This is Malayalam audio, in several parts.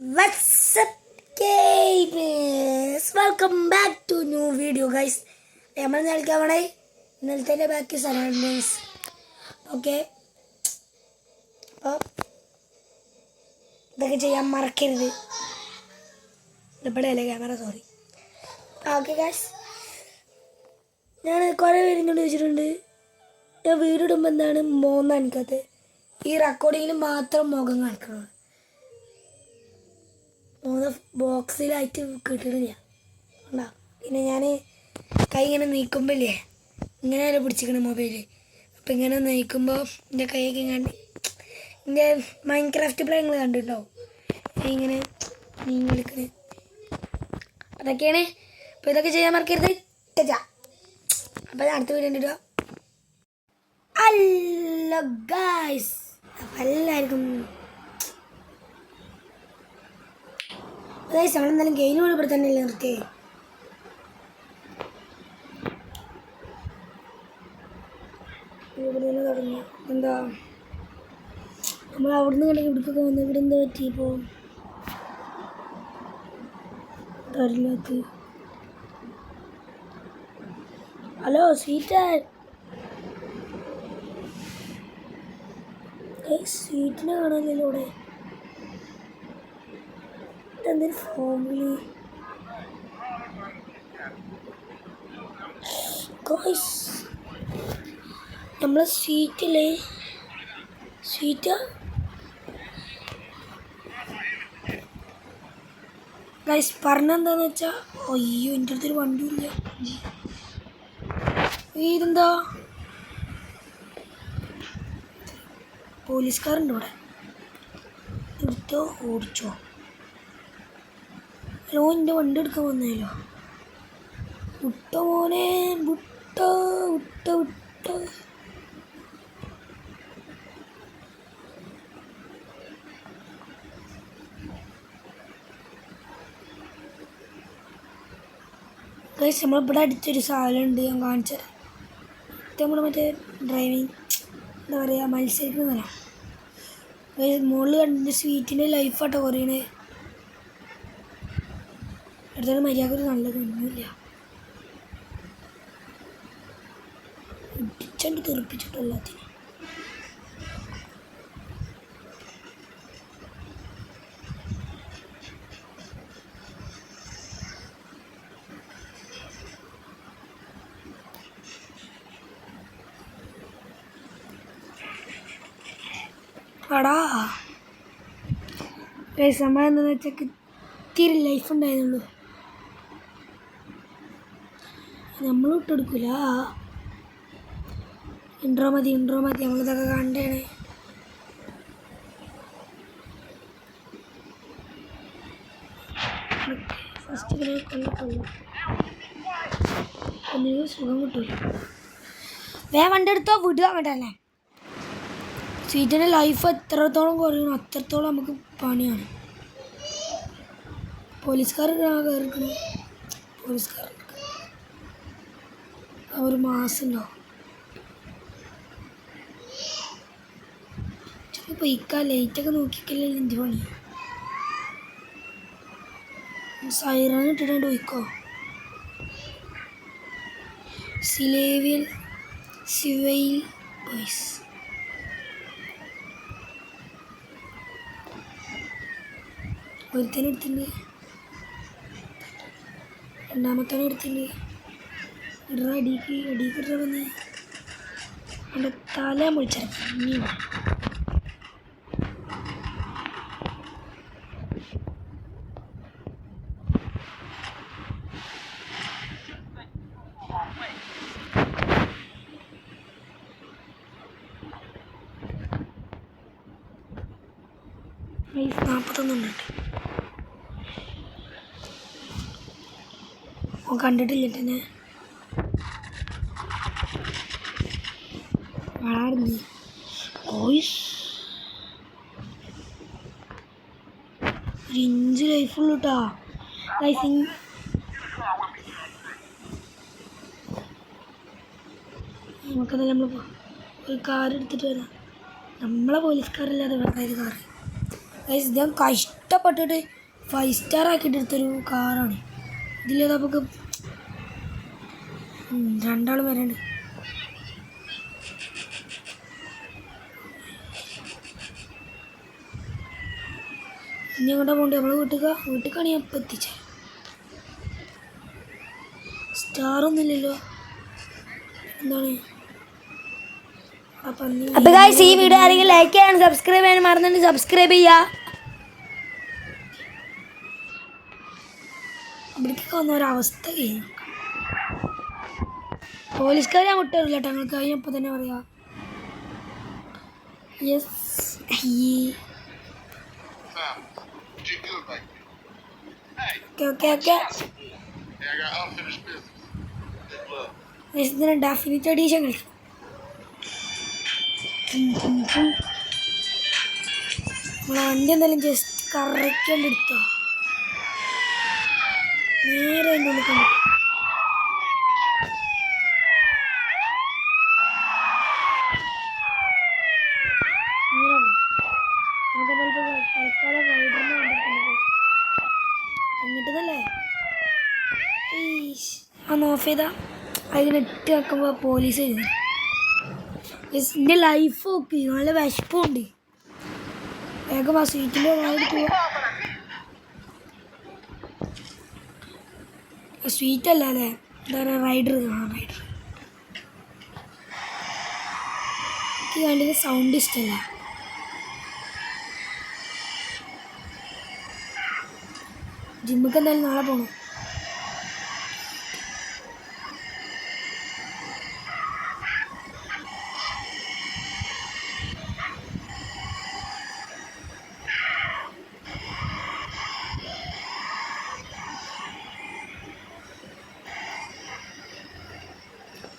What's up, gamers? Welcome back to new video, guys. നമ്മൾ നൽകാവണേ ഇന്നലത്തെ ബാക്കി സറൗണ്ടിങ്സ്. ഓക്കെ, അപ്പോൾ ഇതൊക്കെ ചെയ്യാൻ മറക്കരുത്. ഇവിടെയല്ലേ ക്യാമറ, സോറി. ഓക്കെ ഗൈസ്, ഞാൻ കുറേ പേരിങ്ങോട്ട് ചോദിച്ചിട്ടുണ്ട് ഞാൻ വീഡിയോ ഇടുമ്പോൾ എന്താണ് മുഖം കാണിക്കാത്തത്. ഈ റെക്കോർഡിങ്ങിൽ മാത്രം മുഖം കാണിക്കണം. മൂന്ന് ബോക്സിലായിട്ട് കിട്ടണില്ല ഉണ്ടാ. പിന്നെ ഞാൻ കൈ ഇങ്ങനെ നീക്കുമ്പോഴല്ലേ ഇങ്ങനെയല്ലേ പിടിച്ചിരിക്കണം മൊബൈൽ. അപ്പം ഇങ്ങനെ നീക്കുമ്പോൾ എൻ്റെ കൈയൊക്കെ കണ്ട് എൻ്റെ മൈൻക്രാഫ്റ്റ് പ്ലേ നിങ്ങൾ കണ്ടിട്ടുണ്ടാവും. ഇങ്ങനെ നീങ്ങി വിളിക്കണേ അതൊക്കെയാണ്. അപ്പോൾ ഇതൊക്കെ ചെയ്യാൻ മറക്കരുത്. അപ്പോൾ ഞാൻ അടുത്ത വീഡിയോ ഇടുക. ഹലോ ഗായ്സ്, അപ്പം എല്ലാവർക്കും ഗൈസ്, നമ്മളെന്തായാലും ഗെയിം ഇവിടെ തന്നെയല്ലേ നിർത്തിയേ. ഇവിടെ തന്നെ തുടങ്ങി. എന്താ നമ്മൾ അവിടെ നിന്ന് കണ്ടെങ്കിൽ ഇവിടേക്കൊക്കെ വന്നു. ഇവിടെ എന്താ പറ്റി ഇപ്പോൾ തരില്ലാത്ത? ഹലോ സ്വീറ്റ്, സ്വീറ്റിനെ കാണാനില്ലല്ലോ ഇവിടെ. എന്തൊരു ഫോമില് നമ്മളെ സ്വീറ്റില്ലേ, സ്വീറ്റാ ഗൈസ്. പറഞ്ഞെന്താന്ന് വെച്ചാൽ അയ്യോ എൻ്റെ അടുത്തൊരു വണ്ടിയില്ല. ഇതെന്താ പോലീസുകാരുണ്ട് ഇവിടെ. എടുത്തോ ഓടിച്ചോ. ഹലോ, എൻ്റെ വണ്ടി എടുക്കാൻ വന്നല്ലോ. വിട്ടോ മോനെ, വിട്ടോ വിട്ടോ വിട്ടോ. ഗൈസ്, നമ്മളിവിടെ അടുത്തൊരു സാധനമുണ്ട്, ഞാൻ കാണിച്ചത്. നമ്മൾ മറ്റേ ഡ്രൈവിങ് എന്താ പറയുക മത്സരിക്കുന്നതല്ല ഗൈസ്. മുകളിൽ കണ്ടിട്ട് സ്വീറ്റിൻ്റെ ലൈഫാട്ടോ കുറയണേ. അടുത്തൊരു മര്യാദ നല്ലതൊന്നുമില്ല. ഇടിച്ചണ്ട് തെറിപ്പിച്ചിട്ടുള്ളതിന്. അടാ സമയം എന്താണെന്ന് വെച്ചാൽ ഇത്തിരി ലൈഫ് ഉണ്ടായിരുന്നുള്ളൂ. നമ്മൾ വിട്ടെടുക്കില്ല. ഇൻട്രോ മതി നമ്മളിതൊക്കെ കണ്ടാണ്. ഫസ്റ്റ് കൊണ്ടിട്ടുള്ളൂ ഒന്നിനും സുഖം കിട്ടില്ല. വണ്ടി എടുത്തോ വിടുക അങ്ങോട്ടല്ലേ. സ്വീറ്റിൻ്റെ ലൈഫ് എത്രത്തോളം കുറയണം അത്രത്തോളം നമുക്ക് പണിയാണ്. പോലീസുകാർ കയറിക്കണം. പോലീസുകാർ ഒരു മാസം ഉണ്ടാവും. ചിലപ്പോൾ പൊയ്ക്കാൻ ലൈറ്റൊക്കെ നോക്കിക്കല്ലേ എന്ത് പണി. സൈറൺ ഇട്ടിട്ടുണ്ട് പോയിക്കോ. Civil boys. ഒരുത്തനെ എടുത്തിട്ടുണ്ട്, രണ്ടാമത്തവനെ എടുത്തിട്ടുണ്ട്. അടിക്കിട്ട് വന്ന് എൻ്റെ തല മുളിച്ചിറക്കി. ഗൈസ് 41 ഉണ്ട്. കണ്ടിട്ടില്ല തന്നെ. വളർന്നു ഗോയ്സ്, ഒരു ഇഞ്ച് ലൈഫുള്ളൂ കേട്ടോ ഗൈസ്. നമുക്കത് നമ്മൾ ഒരു കാർ എടുത്തിട്ട് വരാം. നമ്മളെ പോലീസുകാരല്ലാതെ വേറെ കാറ്. ഗൈസ് ഞാൻ കഷ്ടപ്പെട്ടിട്ട് 5 സ്റ്റാർ ആക്കിയിട്ട് എടുത്തൊരു കാറാണ്. ഇതിൽ നമുക്ക് രണ്ടാളും വരാണ്ട്. ഇനി എങ്ങോട്ടാ പോകണ്ടേ? നമ്മൾ വീട്ടിലേക്കാണ് ഞാൻ ഇപ്പം എത്തിച്ചത്. സ്റ്റാറൊന്നുമില്ലല്ലോ. എന്താണ്? അപ്പോൾ ഗൈസ് ഈ വീഡിയോ ആരെങ്കിലും ലൈക്ക് ചെയ്യാനും സബ്സ്ക്രൈബ് ചെയ്യാനും മറന്നിട്ട് സബ്സ്ക്രൈബ് ചെയ്യുക. അവിടേക്കൊക്കെ വന്ന ഒരവസ്ഥ കഴിഞ്ഞു. പോലീസുകാർ ഞാൻ വിട്ടറില്ല കേട്ടോ, ഞങ്ങൾക്ക് കഴിഞ്ഞപ്പോൾ തന്നെ പറയാം. യെസ് ഓക്കെ ഇതിന് ഡെഫിനിറ്റ് എഡീഷൻ കളിക്കും. നമ്മളെ വണ്ടി എന്തായാലും ജസ്റ്റ് കറക്റ്റ് എടുത്തോ, നേരെ അതിൻ്റെ ഉള്ളിൽ കൊണ്ടു. തൽക്കാലം റൈഡറിന് കണ്ടിട്ടുണ്ട് എന്നിട്ടതല്ലേ അന്ന് ഓഫ് ചെയ്താ അതിന് ഇട്ട് വെക്കുമ്പോൾ പോലീസ് എഴുതി. എൻ്റെ ലൈഫ് നോക്കി നല്ല വിശപ്പുണ്ട്. വേഗം ആ സ്വീറ്റിൻ്റെ സ്വീറ്റ് അല്ല അല്ലേ, എന്താ പറയുക, റൈഡർ. റൈഡർ എനിക്ക് കണ്ടിട്ട് സൗണ്ട് ഇഷ്ടമല്ല. ജിമ്മക്ക് എന്തായാലും നാളെ പോകണം.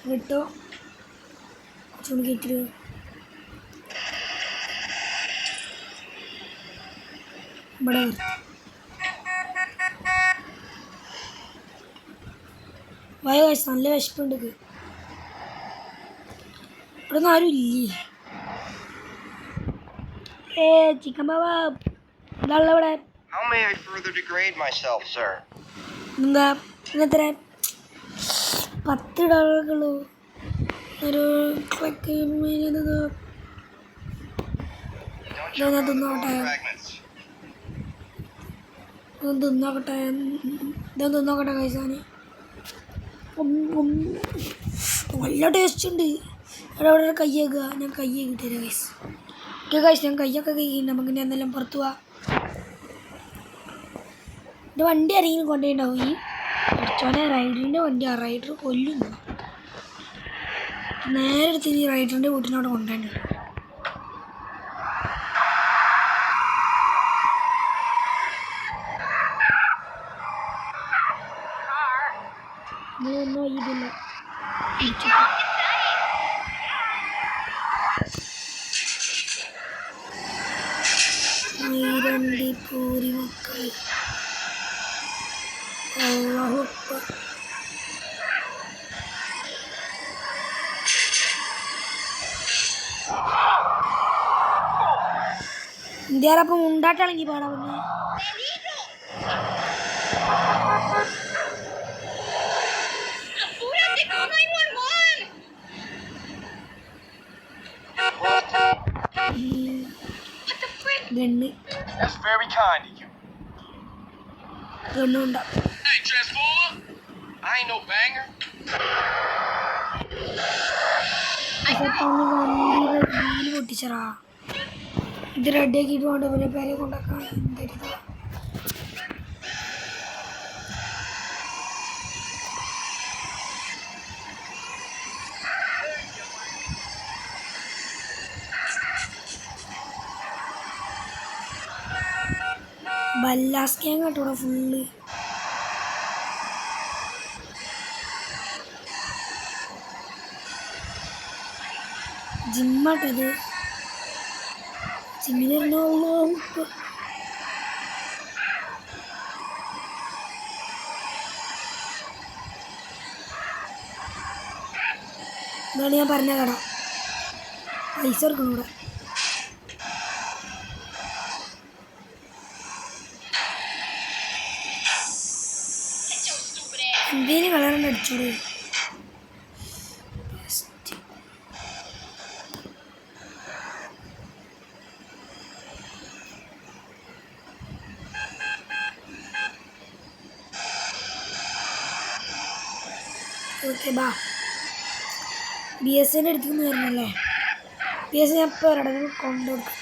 കിട്ടോ ചൂട് കയറ്റിട്ട് ഇവിടെ വയ കഴിച്ച് നല്ല വിശപ്പുണ്ട്. ഇവിടെ ഒന്നും ആരും ഇല്ലേ. ചിക്കൻ ബാബ ഇതാണല്ലോ ഇവിടെ. എന്താ ഇന്നത്ര $10 ഒരു ക്ലക്ക് തിന്നോട്ടെ കഴിച്ചാന് നല്ല ടേസ്റ്റ് ഉണ്ട്. അവിടെ കയ്യേക്കുക, ഞാൻ കയ്യേ കിട്ടിയത് കൈസ്. ഓക്കെ കൈസ്, ഞാൻ കയ്യൊക്കെ കഴിക്കും. നമുക്ക് ഇനി എന്തെല്ലാം പുറത്തു പോവാം. എൻ്റെ വണ്ടി ആരെങ്കിലും കൊണ്ടുപോയിണ്ടാവും. ഈ കുറച്ചോനെ റൈഡറിൻ്റെ വണ്ടിയാണ്. റൈഡർ കൊല്ലുന്നു. നേരെ എടുത്ത് ഈ റൈഡറിൻ്റെ വീട്ടിനോട് കൊണ്ടുപോയിട്ടുണ്ട്. ഒന്നും ഇതില്ല. രണ്ടി പൂരി മക്കൾ ഇന്ത്യയിലപ്പം ഉണ്ടാട്ടാണെങ്കിൽ പാടാ. പിന്നെ ഗണ്ണ് ഗണ്ണുണ്ട. വണ്ടി പൊട്ടിച്ചറാ. ഇത് റെഡിയാക്കിയിട്ട് കൊണ്ട് പോലെ പേരെ കൊണ്ടാക്കാൻ തരുക. ബല്ലാസ്കാൻ കേട്ടോടെ ഫുള്ള്. ജിമ്മാട്ടത്. ജിമ്മിലിരുന്നോ ഇതാണ് ഞാൻ പറഞ്ഞ കട. പൈസ കൊടുക്കണം ഇവിടെ. ഇന്ത്യയിൽ കളറിൻ്റെ അടിച്ചോളൂ. ഓക്കെ ബാ. BSN എടുത്തുനിന്ന് വരണല്ലേ? BSN ഞാൻ ഇപ്പോൾ ഒരിടത്ത് കൊണ്ടുകൊടുക്കട്ടെ.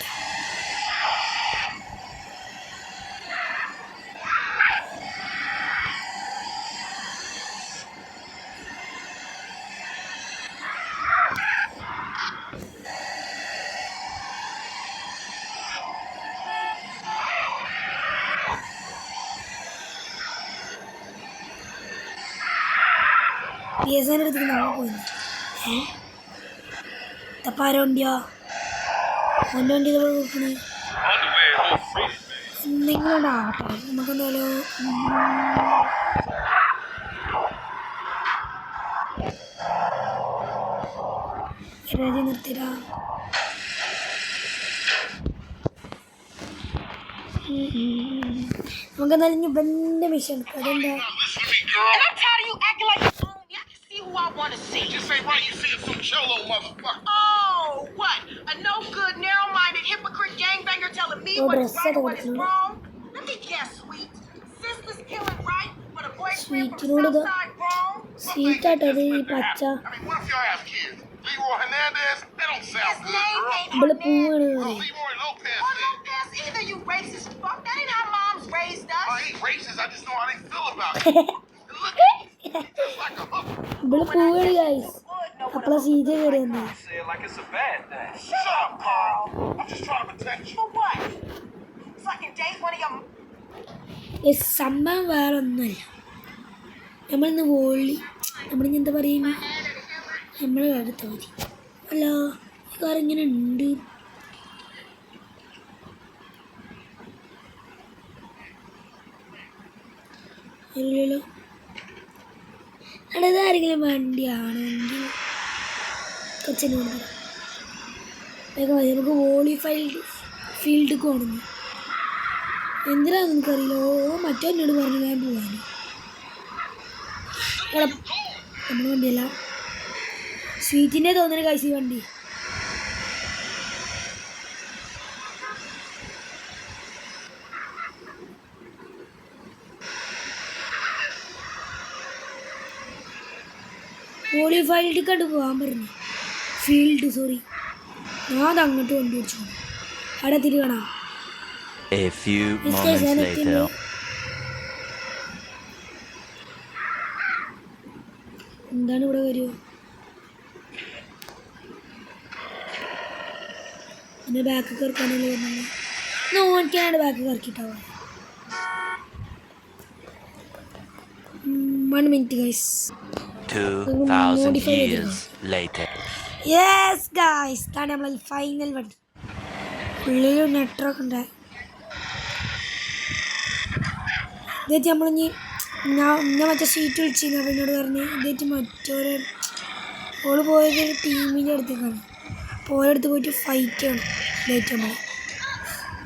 BSN എടുത്തിട്ട് നമ്മൾ പോയി. തപ്പാര വണ്ടിയോ? എൻ്റെ വണ്ടി ഇതുപോലെ നോക്കണേ. എന്തെങ്കിലും ഉണ്ടാകട്ടെ. നമുക്കെന്തായാലും രാജ്യം നിർത്തിടാ. നമുക്കെന്തായാലും ഇനി ഇവൻ്റെ മിഷൻ എടുക്കാം. അതെന്താ? Who I want to see. Just say right, you see some cholo motherfucker. Oh, what? A no good, narrow-minded, hypocrite gangbanger telling me what is right and what is wrong? Let me guess, sweet. Sisters killing right, but a boyfriend from Southside wrong? Sweet at the pacha. I mean, what if y'all have kids? Leroy Hernandez? That don't sound His good, girl. Leroy Lopez. Or Lopez either, you racist fuck. That ain't how moms raised us. I ain't racist, I just know how they feel about it. Look, just like a hooker. Guys. Apply CJ വരുന്നു. Say it like it's a bad thing. Shut up, Carl. I'm just trying to protect you. For what? So I can date one of your... സംഭവം വേറെ ഒന്നുമല്ല. നമ്മളിന്ന് വോളി നമ്മളിന്ന് എന്താ പറയുന്നത്, നമ്മളെ അടുത്ത് മതി. ഹലോ, ഈ കാർ ഇങ്ങനെ ഉണ്ട്. അല്ലല്ലോ, അവിടെ ഇതാരെങ്കിലും വണ്ടിയാണെങ്കിൽ കൊച്ചിനോട് വേഗം മതി. നമുക്ക് വോളി ഫീൽഡ് പോകണം. എന്തിനാന്ന് എനിക്കറിയില്ല. മറ്റേ എന്നോട് പറഞ്ഞു ഞാൻ പോവാൻ. നമ്മുടെ വണ്ടിയല്ല, സ്വീറ്റിൻ്റെ തോന്നുന്ന കാശി വണ്ടി. വോളി ഫീൽഡിൽ കണ്ട് പോകാൻ പറഞ്ഞു. സോറി, ഞാൻ അത് അങ്ങോട്ട് വണ്ടി ഓടിച്ചു. അവിടെ തിരികണം. A few moments later. എന്താണ് ഇവിടെ വരൂ? എന്നെ ബാക്ക് കറക്കാനല്ലേ വരുന്നത്. നോക്കിയാണ് ബാക്ക് കറക്കിട്ടാവാ. 1 minute guys. 2000 years later. Yes guys, ഇതാണ് നമ്മൾ ഫൈനൽ വണ്ടി. ഉള്ളിൽ നെറ്റ്വർക്ക് ഉണ്ട്. ഇതേറ്റ് നമ്മളിനി ഞാൻ മറ്റേ സീറ്റ് വിളിച്ചിരുന്നു. അപ്പം എന്നോട് പറഞ്ഞ് ഇതേറ്റ് മറ്റൊരു ഓള് പോയത് ഒരു ടീമിൻ്റെ അടുത്തേക്കാണ്. അപ്പോൾ ഓരോടുത്ത് പോയിട്ട് ഫൈറ്റ് ചെയ്യണം. ഇതേറ്റ് നമ്മൾ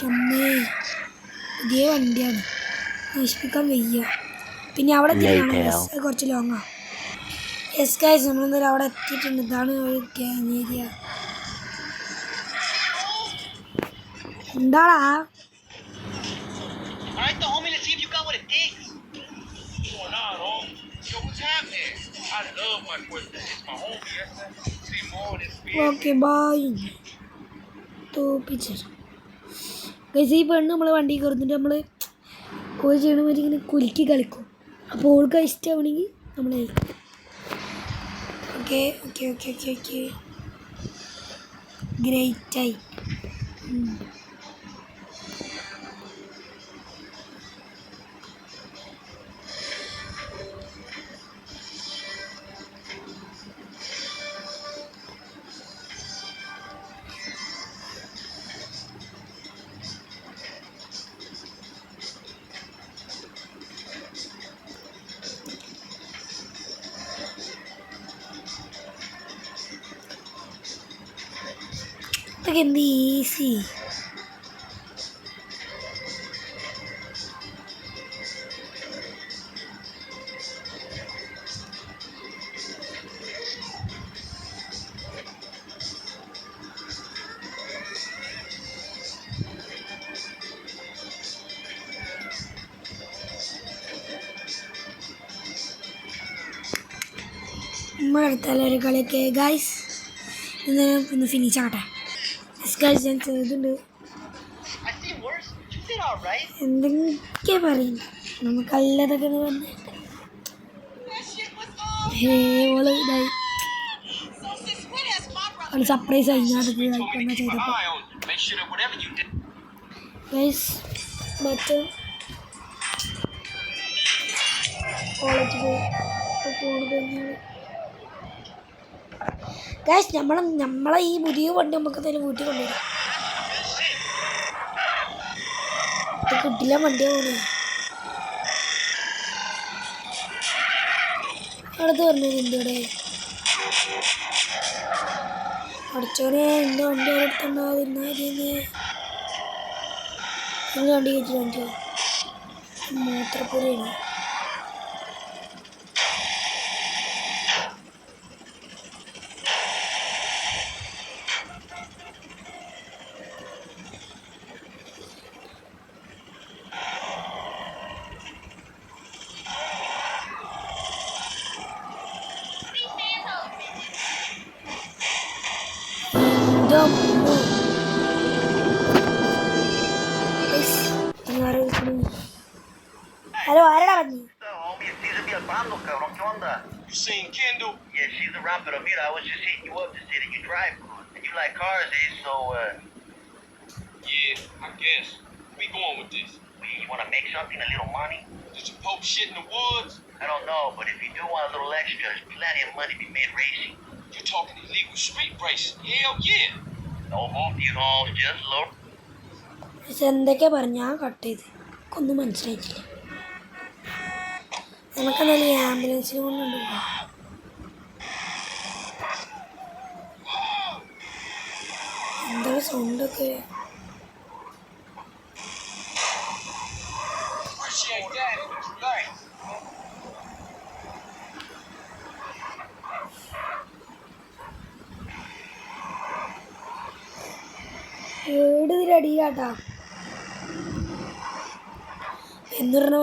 അമ്മേ പുതിയ വണ്ടിയാണ്, നശിപ്പിക്കാൻ വയ്യ. പിന്നെ അവിടെ എത്തിയിട്ടാണ് കുറച്ച് ലോങ്ങാണ്. യെസ് ഗൈസ്, നമ്മളെന്തായാലും അവിടെ എത്തിയിട്ടുണ്ട്. ഇതാണ് ഒരു ഗ്യാങ് ഏരിയ. എന്താടാ? Alright, though, homie, let's see if you got what it takes. What's going on, home? Yo, what's happening? I love my boyfriend. It's my homie. See more than speed. Okay bye. തോപ്പിച്ചു ഗൈസ്. ഈ പെണ്ണ് നമ്മളെ വണ്ടി കയറുന്നിട്ട് നമ്മൾ കോഴി ചെയ്യണ മാതിരി ഇങ്ങനെ കുലുക്കി കളിക്കും. അപ്പോൾ ഓൾക്ക് ഇഷ്ടമാണെങ്കിൽ നമ്മൾ okay okay okay okay okay ഗ്രേറ്റായി. ഇതൊക്കെ എന്ത് ഈസി. നമ്മുടെ അടുത്തുള്ള ഒരു കളിയൊക്കെ ഗൈസ് ഒന്ന് ഫിനിഷ് ആകട്ടെ. ഗൈസ് ഞാൻ ചെയ്തിട്ടുണ്ട്. I see worse. You did alright. എന്തൊക്കെ പറയുന്നു നമുക്കല്ലതൊക്കെ വന്ന് That shit was all. ഓള് ഇതായി So since when has my brother? അവള് സർപ്രൈസ് ആയി ഞാൻ Told me to എന്നാ keep an ചെയ്തപ്പോൾ. eye on you. Make sure that whatever you did. Guys മറ്റേ കോളേജ് പോയി ഗൈസ് നമ്മളെ ഈ പുതിയ വണ്ടി നമുക്ക് തന്നെ വീട്ടിൽ കൊണ്ടുവരാം. ഇത് കിട്ടില്ല വണ്ടിയാ പോണേ. അടുത്ത് പറഞ്ഞത് എന്തുകൂടെ പഠിച്ചോനെ എൻ്റെ വണ്ടി അടുത്തുണ്ടാകുന്ന വണ്ടി കയറ്റി മൂത്രപ്പുരയാണ്. ഹലോ ആരാടാ പറഞ്ഞു? Homie, it's Cesar Villalpando, cabrón. ¿Qué onda? You seen Kendall? Yeah, she's around, pero mira, I was just hitting you up to say that you drive good. And you like cars, eh? So, Yeah, I guess. Where we going with this? you want to make something, a little money? Did you poke shit in the woods? I don't know, but if you do want a little extra, there's plenty of money to be made racing. You're talking illegal street racing. Hell yeah. No multi homes, just low. പക്ഷെ എന്തൊക്കെയാ പറഞ്ഞു ഞാൻ കട്ട് ചെയ്ത് ഒന്നും മനസ്സിലായിട്ടില്ല. നമുക്കെന്തായാലും ഈ ആംബുലൻസിൽ കൊണ്ടുണ്ട് പോവാം. എന്താ സൗണ്ടൊക്കെ Appreciate that. Thanks. വീട് ഇതിലടിയാട്ടാ എന്ന് പറഞ്ഞ